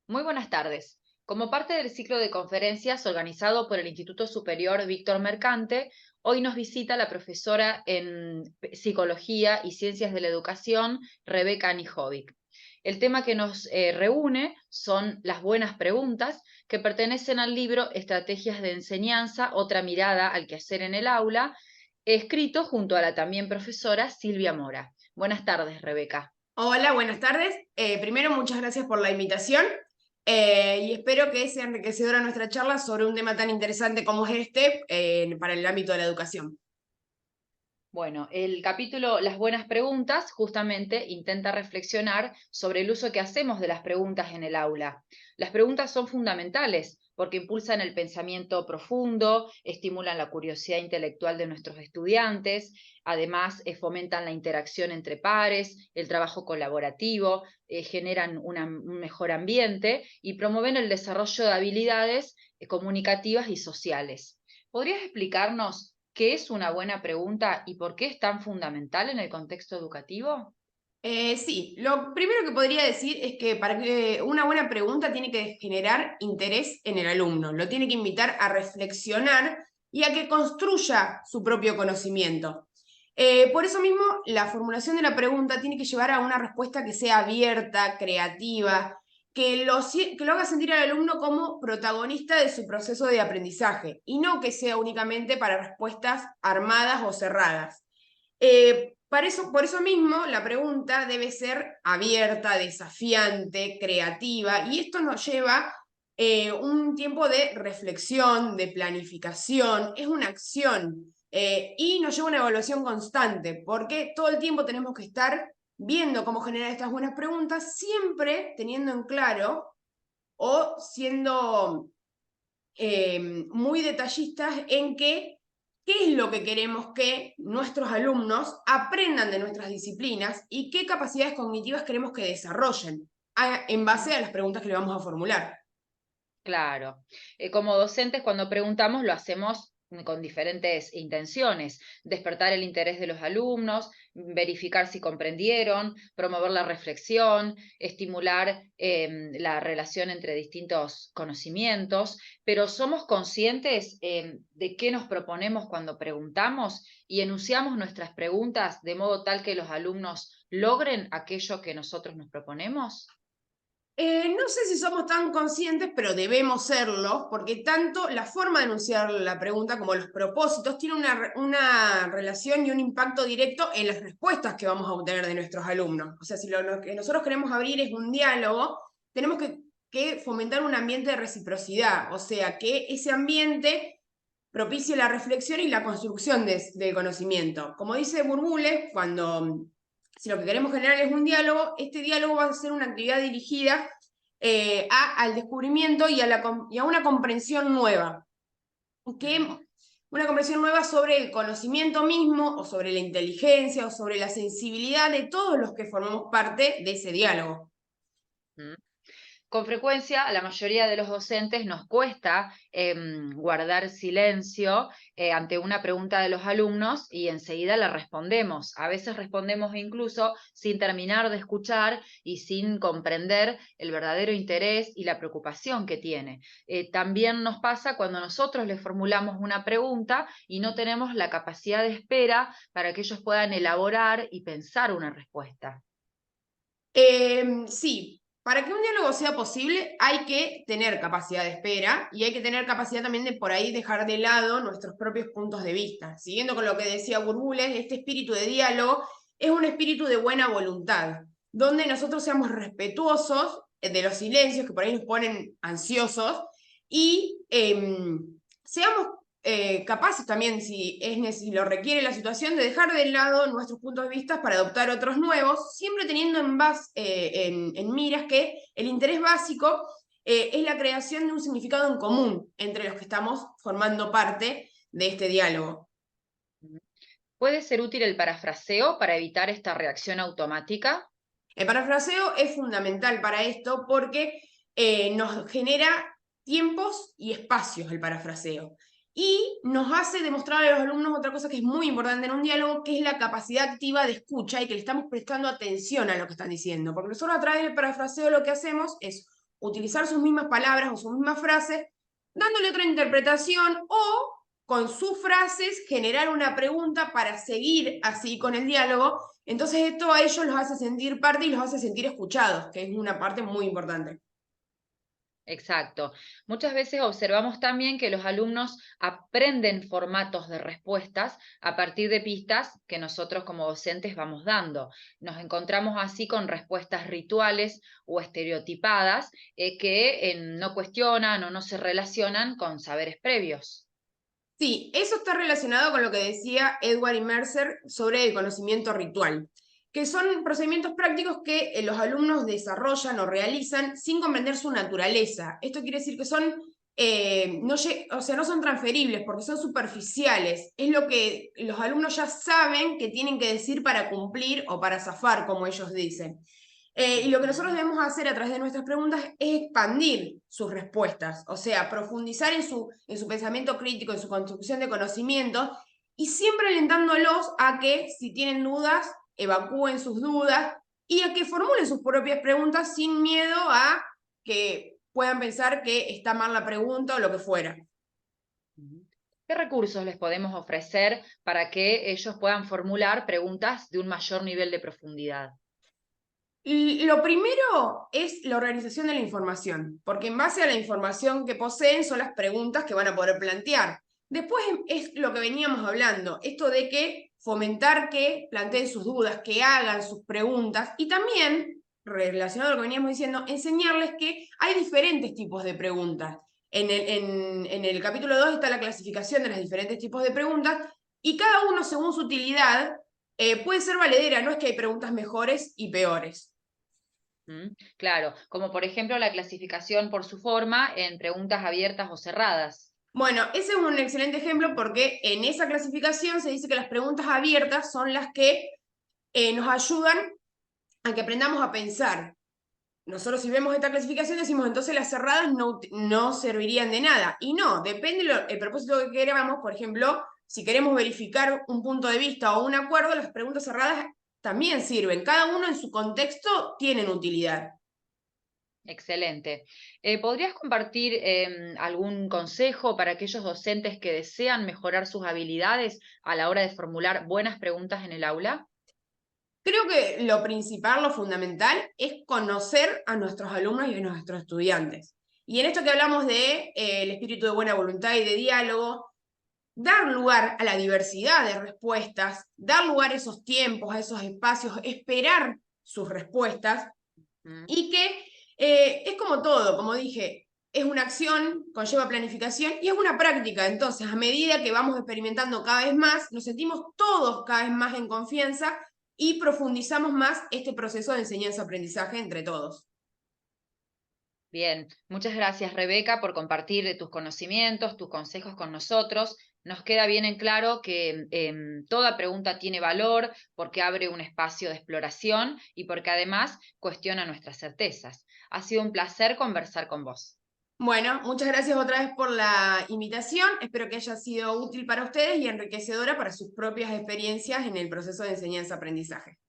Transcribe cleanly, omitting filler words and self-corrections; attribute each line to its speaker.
Speaker 1: Muy buenas tardes. Como parte del ciclo de conferencias organizado por el Instituto Superior Víctor Mercante, hoy nos visita la profesora en Psicología y Ciencias de la Educación, Rebeca Anijovic. El tema que nos reúne son las buenas preguntas que pertenecen al libro Estrategias de Enseñanza, otra mirada al quehacer en el aula, escrito junto a la también profesora Silvia Mora. Buenas tardes, Rebeca.
Speaker 2: Hola, buenas tardes. Primero, muchas gracias por la invitación y espero que sea enriquecedora nuestra charla sobre un tema tan interesante como es este para el ámbito de la educación.
Speaker 1: Bueno, el capítulo Las buenas preguntas justamente intenta reflexionar sobre el uso que hacemos de las preguntas en el aula. Las preguntas son fundamentales porque impulsan el pensamiento profundo, estimulan la curiosidad intelectual de nuestros estudiantes, además fomentan la interacción entre pares, el trabajo colaborativo, generan un mejor ambiente y promueven el desarrollo de habilidades comunicativas y sociales. ¿Podrías explicarnos qué es una buena pregunta y por qué es tan fundamental en el contexto educativo?
Speaker 2: Sí, lo primero que podría decir es que para que una buena pregunta tiene que generar interés en el alumno, lo tiene que invitar a reflexionar y a que construya su propio conocimiento. Por eso mismo, la formulación de la pregunta tiene que llevar a una respuesta que sea abierta, creativa, que lo haga sentir al alumno como protagonista de su proceso de aprendizaje y no que sea únicamente para respuestas armadas o cerradas. Por eso mismo, la pregunta debe ser abierta, desafiante, creativa, y esto nos lleva un tiempo de reflexión, de planificación, es una acción, y nos lleva a una evaluación constante, porque todo el tiempo tenemos que estar viendo cómo generar estas buenas preguntas, siempre teniendo en claro o siendo muy detallistas en qué es lo que queremos que nuestros alumnos aprendan de nuestras disciplinas y qué capacidades cognitivas queremos que desarrollen en base a las preguntas que le vamos a formular.
Speaker 1: Claro. Como docentes, cuando preguntamos, lo hacemos con diferentes intenciones: despertar el interés de los alumnos, verificar si comprendieron, promover la reflexión, estimular la relación entre distintos conocimientos, pero somos conscientes de qué nos proponemos cuando preguntamos y enunciamos nuestras preguntas de modo tal que los alumnos logren aquello que nosotros nos proponemos.
Speaker 2: No sé si somos tan conscientes, pero debemos serlo, porque tanto la forma de enunciar la pregunta como los propósitos tienen una relación y un impacto directo en las respuestas que vamos a obtener de nuestros alumnos. O sea, si lo que nosotros queremos abrir es un diálogo, tenemos que fomentar un ambiente de reciprocidad, o sea, que ese ambiente propicie la reflexión y la construcción del conocimiento. Como dice Burbule, si lo que queremos generar es un diálogo, este diálogo va a ser una actividad dirigida al descubrimiento y a una comprensión nueva, que,
Speaker 1: Mm.
Speaker 2: una comprensión nueva sobre el conocimiento mismo, o sobre la inteligencia, o sobre la sensibilidad de todos los que formamos parte de ese diálogo.
Speaker 1: Mm. Con frecuencia, a la mayoría de los docentes nos cuesta guardar silencio ante una pregunta de los alumnos y enseguida la respondemos. A veces respondemos incluso sin terminar de escuchar y sin comprender el verdadero interés y la preocupación que tiene. También nos pasa cuando nosotros les formulamos una pregunta y no tenemos la capacidad de espera para que ellos puedan elaborar y pensar una respuesta.
Speaker 2: Sí, para que un diálogo sea posible hay que tener capacidad de espera y hay que tener capacidad también de por ahí dejar de lado nuestros propios puntos de vista. Siguiendo con lo que decía Burbules, este espíritu de diálogo es un espíritu de buena voluntad, donde nosotros seamos respetuosos de los silencios que por ahí nos ponen ansiosos y seamos capaces también, si lo requiere la situación, de dejar de lado nuestros puntos de vista para adoptar otros nuevos, siempre teniendo en miras que el interés básico es la creación de un significado en común entre los que estamos formando parte de este diálogo.
Speaker 1: ¿Puede ser útil el parafraseo para evitar esta reacción automática?
Speaker 2: El parafraseo es fundamental para esto porque nos genera tiempos y espacios el parafraseo. Y nos hace demostrar a los alumnos otra cosa que es muy importante en un diálogo, que es la capacidad activa de escucha y que le estamos prestando atención a lo que están diciendo. Porque nosotros a través del parafraseo lo que hacemos es utilizar sus mismas palabras o sus mismas frases, dándole otra interpretación o con sus frases generar una pregunta para seguir así con el diálogo. Entonces esto a ellos los hace sentir parte y los hace sentir escuchados, que es una parte muy importante.
Speaker 1: Exacto. Muchas veces observamos también que los alumnos aprenden formatos de respuestas a partir de pistas que nosotros como docentes vamos dando. Nos encontramos así con respuestas rituales o estereotipadas que no cuestionan o no se relacionan con saberes previos.
Speaker 2: Sí, eso está relacionado con lo que decía Edward y Mercer sobre el conocimiento ritual, que son procedimientos prácticos que los alumnos desarrollan o realizan sin comprender su naturaleza. Esto quiere decir que son, o sea, no son transferibles porque son superficiales. Es lo que los alumnos ya saben que tienen que decir para cumplir o para zafar, como ellos dicen. Y lo que nosotros
Speaker 1: Ujú.
Speaker 2: debemos hacer a través de nuestras preguntas es expandir sus respuestas, o sea, profundizar en su pensamiento crítico, en su construcción de conocimientos, y siempre alentándolos a que, si tienen dudas, evacúen sus dudas y a que formulen sus propias preguntas sin miedo a que puedan pensar que está mal la pregunta o lo que fuera.
Speaker 1: Ujú. ¿Qué recursos les podemos ofrecer para que ellos puedan formular preguntas de un mayor nivel de profundidad?
Speaker 2: Y lo primero es la organización de la información, porque en base a la información que poseen son las preguntas que van a poder plantear. Después es lo que veníamos hablando, esto de que fomentar que planteen sus dudas, que hagan sus preguntas y también, relacionado a lo que veníamos diciendo, enseñarles que hay diferentes tipos de preguntas. En el capítulo 2 está la clasificación de los diferentes tipos de preguntas y cada uno según su utilidad puede ser valedera, no es que hay preguntas mejores y peores.
Speaker 1: Claro, como por ejemplo la clasificación por su forma en preguntas abiertas o cerradas.
Speaker 2: Bueno, ese es un excelente ejemplo porque en esa clasificación se dice que las preguntas abiertas son las que nos ayudan a que aprendamos a pensar. Nosotros si vemos esta clasificación decimos entonces las cerradas no servirían de nada. Y no, depende del propósito que queramos. Por ejemplo, si queremos verificar un punto de vista o un acuerdo, las preguntas cerradas también sirven. Cada uno en su contexto tienen utilidad.
Speaker 1: Excelente. ¿Podrías compartir algún consejo para aquellos docentes que desean mejorar sus habilidades a la hora de formular buenas preguntas en el aula?
Speaker 2: Creo que lo principal, lo fundamental, es conocer a nuestros alumnos y a nuestros estudiantes. Y en esto que hablamos de el espíritu de buena voluntad y de diálogo, dar lugar a la diversidad de respuestas, dar lugar a esos tiempos, a esos espacios, esperar sus respuestas
Speaker 1: Mm.
Speaker 2: y que es como todo, como dije, es una acción, conlleva planificación y es una práctica. Entonces, a medida que vamos experimentando cada vez más, nos sentimos todos cada vez más en confianza y profundizamos más este proceso de enseñanza-aprendizaje entre todos.
Speaker 1: Bien, muchas gracias Rebeca por compartir tus conocimientos, tus consejos con nosotros. Nos queda bien en claro que toda pregunta tiene valor porque abre un espacio de exploración y porque además cuestiona nuestras certezas. Ha sido un placer conversar con vos.
Speaker 2: Bueno, muchas gracias otra vez por la invitación. Espero que haya sido útil para ustedes y enriquecedora para sus propias experiencias en el proceso de enseñanza-aprendizaje.